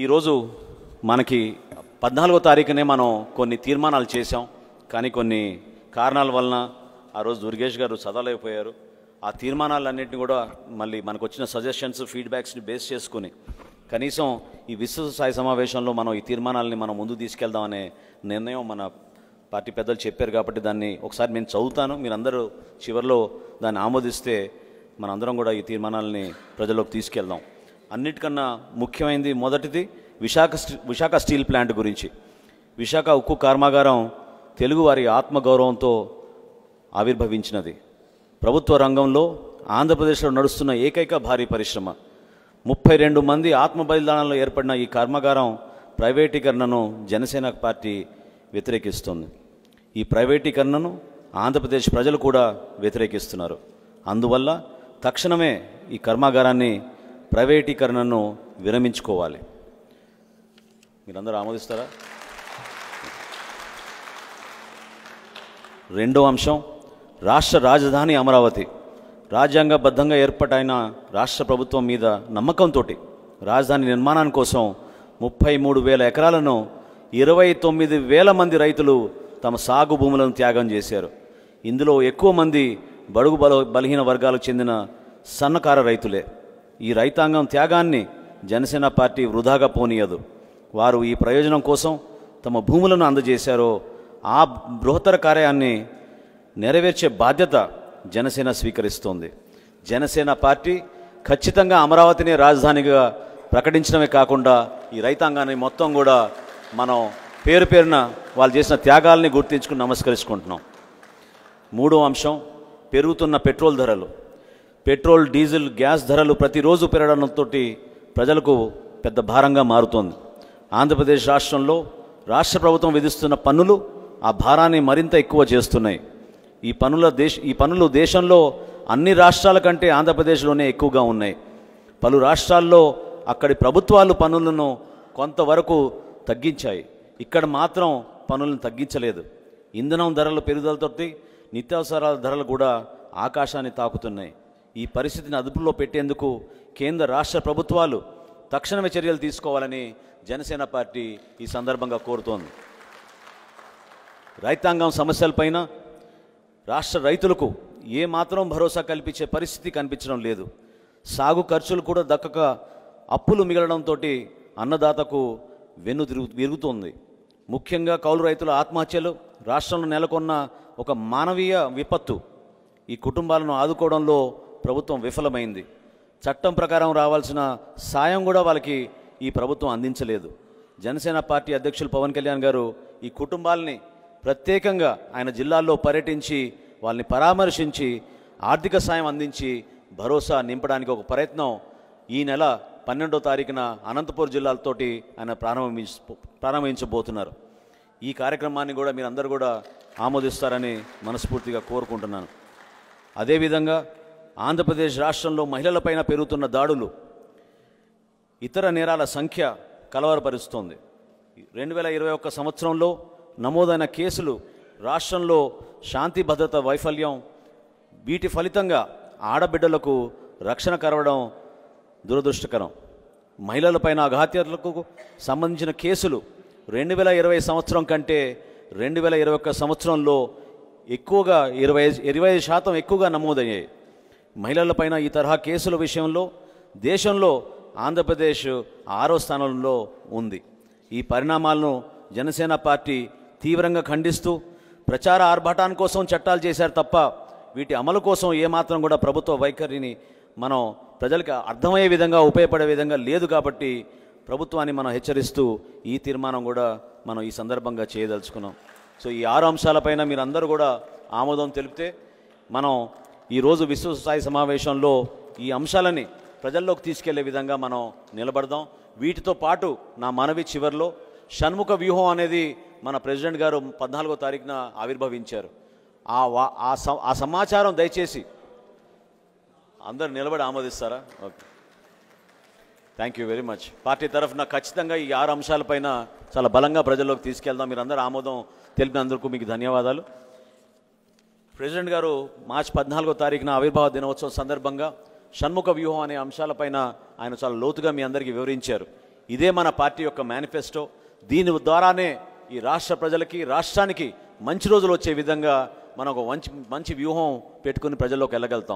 ఈరోజు మనకి 14వ తారీఖునే మనం కొన్ని తీర్మానాలు చేశాం. కానీ కొన్ని కారణాల వలన ఆ రోజు దుర్గేష్ గారు చదవలేకపోయారు. ఆ తీర్మానాలన్నింటినీ కూడా మళ్ళీ మనకు వచ్చిన సజెషన్స్ ఫీడ్బ్యాక్స్ని బేస్ చేసుకుని కనీసం ఈ విస్తృత స్థాయి సమావేశంలో మనం ఈ తీర్మానాలని మనం ముందుకు తీసుకెళ్దామనే నిర్ణయం మన పార్టీ పెద్దలు చెప్పారు. కాబట్టి దాన్ని ఒకసారి నేను చదువుతాను, మీరందరూ చివరిలో దాన్ని ఆమోదిస్తే మనందరం కూడా ఈ తీర్మానాలని ప్రజల్లోకి తీసుకెళ్దాం. అన్నిటికన్నా ముఖ్యమైనది మొదటిది విశాఖ స్టీల్ ప్లాంట్ గురించి. విశాఖ ఉక్కు కర్మాగారం తెలుగువారి ఆత్మగౌరవంతో ఆవిర్భవించినది. ప్రభుత్వ రంగంలో ఆంధ్రప్రదేశ్లో నడుస్తున్న ఏకైక భారీ పరిశ్రమ. 32 మంది ఆత్మ బలిదానాల్లో ఏర్పడిన ఈ కర్మాగారం ప్రైవేటీకరణను జనసేన పార్టీ వ్యతిరేకిస్తుంది. ఈ ప్రైవేటీకరణను ఆంధ్రప్రదేశ్ ప్రజలు కూడా వ్యతిరేకిస్తున్నారు. అందువల్ల తక్షణమే ఈ కర్మాగారాన్ని ప్రైవేటీకరణను విరమించుకోవాలి. మీరందరూ ఆమోదిస్తారా? రెండో అంశం, రాష్ట్ర రాజధాని అమరావతి. రాజ్యాంగబద్ధంగా ఏర్పాటైన రాష్ట్ర ప్రభుత్వం మీద నమ్మకంతో రాజధాని నిర్మాణం కోసం 33,000 ఎకరాలను 29,000 మంది రైతులు తమ సాగు భూములను త్యాగం చేశారు. ఇందులో ఎక్కువ మంది బడుగు బలహీన వర్గాలకు చెందిన సన్నకారు రైతులే. ఈ రైతాంగం త్యాగాన్ని జనసేన పార్టీ వృధాగా పోనీయదు. వారు ఈ ప్రయోజనం కోసం తమ భూములను అందజేశారో ఆ బృహత్తర కార్యాన్ని నెరవేర్చే బాధ్యత జనసేన స్వీకరిస్తోంది. జనసేన పార్టీ ఖచ్చితంగా అమరావతిని రాజధానిగా ప్రకటించడమే కాకుండా ఈ రైతాంగాన్ని మొత్తం కూడా మనం పేరు పేరున వాళ్ళు చేసిన త్యాగాల్ని గుర్తించుకుని నమస్కరించుకుంటున్నాం. మూడో అంశం, పెరుగుతున్న పెట్రోల్ ధరలు. పెట్రోల్, డీజిల్, గ్యాస్ ధరలు ప్రతిరోజు పెరగడంతో ప్రజలకు పెద్ద భారంగా మారుతోంది. ఆంధ్రప్రదేశ్ రాష్ట్రంలో రాష్ట్ర ప్రభుత్వం విధిస్తున్న పన్నులు ఆ భారాన్ని మరింత ఎక్కువ చేస్తున్నాయి. ఈ పన్నులు దేశంలో అన్ని రాష్ట్రాల కంటే ఆంధ్రప్రదేశ్లోనే ఎక్కువగా ఉన్నాయి. పలు రాష్ట్రాల్లో అక్కడి ప్రభుత్వాలు పన్నులను కొంతవరకు తగ్గించాయి. ఇక్కడ మాత్రం పన్నులను తగ్గించలేదు. ఇంధనం ధరల పెరుగుదలతో నిత్యావసరాల ధరలు కూడా ఆకాశాన్ని తాకుతున్నాయి. ఈ పరిస్థితిని అదుపులో పెట్టేందుకు కేంద్ర రాష్ట్ర ప్రభుత్వాలు తక్షణమే చర్యలు తీసుకోవాలని జనసేన పార్టీ ఈ సందర్భంగా కోరుతోంది. రైతాంగం సమస్యలపైన రాష్ట్ర రైతులకు ఏమాత్రం భరోసా కల్పించే పరిస్థితి కనిపించడం లేదు. సాగు ఖర్చులు కూడా దక్కక అప్పులు మిగలడంతో అన్నదాతకు విరుగుతోంది. ముఖ్యంగా కౌలు రైతుల ఆత్మహత్యలు రాష్ట్రంలో నెలకొన్న ఒక మానవీయ విపత్తు. ఈ కుటుంబాలను ఆదుకోవడంలో ప్రభుత్వం విఫలమైంది. చట్టం ప్రకారం రావాల్సిన సాయం కూడా వాళ్ళకి ఈ ప్రభుత్వం అందించలేదు. జనసేన పార్టీ అధ్యక్షులు పవన్ కళ్యాణ్ గారు ఈ కుటుంబాలని ప్రత్యేకంగా ఆయన జిల్లాల్లో పర్యటించి వాళ్ళని పరామర్శించి ఆర్థిక సాయం అందించి భరోసా నింపడానికి ఒక ప్రయత్నం ఈ నెల 12వ తారీఖున అనంతపురం జిల్లాలతోటి ఆయన ప్రారంభించబోతున్నారు. ఈ కార్యక్రమాన్ని కూడా మీరందరూ కూడా ఆమోదిస్తారని మనస్ఫూర్తిగా కోరుకుంటున్నాను. అదేవిధంగా ఆంధ్రప్రదేశ్ రాష్ట్రంలో మహిళలపైన పెరుగుతున్న దాడులు, ఇతర నేరాల సంఖ్య కలవరపరుస్తోంది. 2021 సంవత్సరంలో నమోదైన కేసులు, రాష్ట్రంలో శాంతి భద్రత వైఫల్యం, వీటి ఫలితంగా ఆడబిడ్డలకు రక్షణ కరవడం దురదృష్టకరం. మహిళలపైన అఘాత్యాలకు సంబంధించిన కేసులు 2020 సంవత్సరం కంటే 2021 సంవత్సరంలో ఎక్కువగా 25% ఎక్కువగా నమోదయ్యాయి. మహిళలపైన ఈ తరహా కేసుల విషయంలో దేశంలో ఆంధ్రప్రదేశ్ 6వ స్థానంలో ఉంది. ఈ పరిణామాలను జనసేన పార్టీ తీవ్రంగా ఖండిస్తూ ప్రచార ఆర్భాటాని కోసం చట్టాలు చేశారు తప్ప వీటి అమలు కోసం ఏమాత్రం కూడా ప్రభుత్వ వైఖరిని మనం ప్రజలకు అర్థమయ్యే విధంగా ఉపయోగపడే విధంగా లేదు. కాబట్టి ప్రభుత్వాన్ని మనం హెచ్చరిస్తూ ఈ తీర్మానం కూడా మనం ఈ సందర్భంగా చేయదలుచుకున్నాం. సో ఈ 6 అంశాలపైన మీరందరూ కూడా ఆమోదం తెలిపితే మనం ఈరోజు విస్తృత స్థాయి సమావేశంలో ఈ అంశాలని ప్రజల్లోకి తీసుకెళ్లే విధంగా మనం నిలబడదాం. వీటితో పాటు నా మనవి చివరిలో షణ్ముఖ వ్యూహం అనేది మన ప్రెసిడెంట్ గారు 14వ తారీఖున ఆవిర్భవించారు. ఆ సమాచారం దయచేసి అందరు నిలబడి ఆమోదిస్తారా? Okay, thank you very much. Party తరఫున ఖచ్చితంగా ఈ 6 అంశాలపైన చాలా బలంగా ప్రజల్లోకి తీసుకెళ్దాం. మీరు అందరూ ఆమోదం తెలిపినందుకు మీకు ధన్యవాదాలు. ప్రెసిడెంట్ గారు మార్చి 14వ తారీఖున ఆవిర్భావ దినోత్సవం సందర్భంగా షణ్ముఖ వ్యూహం అనే అంశాలపైన ఆయన చాలా లోతుగా మీ అందరికీ వివరించారు. ఇదే మన పార్టీ యొక్క మేనిఫెస్టో. దీని ద్వారానే ఈ రాష్ట్ర ప్రజలకి, రాష్ట్రానికి మంచి రోజులు వచ్చే విధంగా మనం ఒక మంచి వ్యూహం పెట్టుకుని ప్రజల్లోకి వెళ్ళగలుగుతాం.